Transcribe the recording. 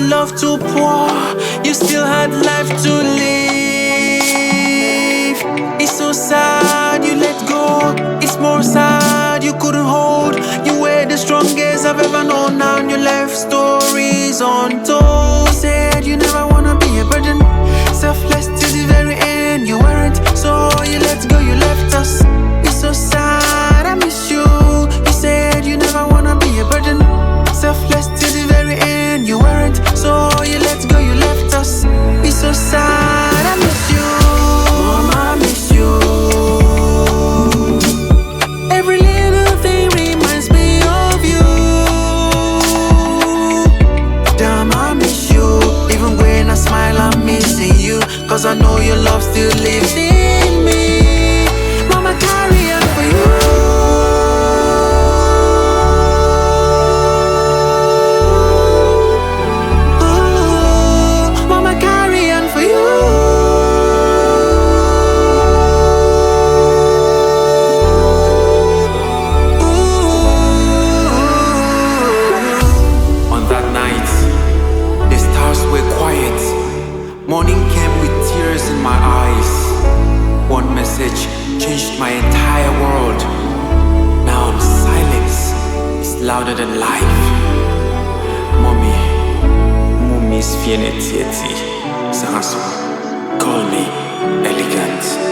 love to pour, you still had life to live. It's so sad you let go. It's more sad you couldn't hold. You were the strongest I've ever known. Now you left stories untold. Said you never wanna be a burden, selfless till the very end. You weren't, so you let go, you left us. It's so sad, I miss you. You said you never wanna be a burden, selfless till the very end. You weren't, so you let go, you left us. It's so sad, I miss you. Mama, I miss you. Every little thing reminds me of you. Damn, I miss you. Even when I smile, I'm missing you. Cause I know your love still lives in me. Mama, carry on for you. Morning came with tears in my eyes. One message changed my entire world. Now silence is louder than life. Mommy is fienetieti. Sangaso, call me elegant.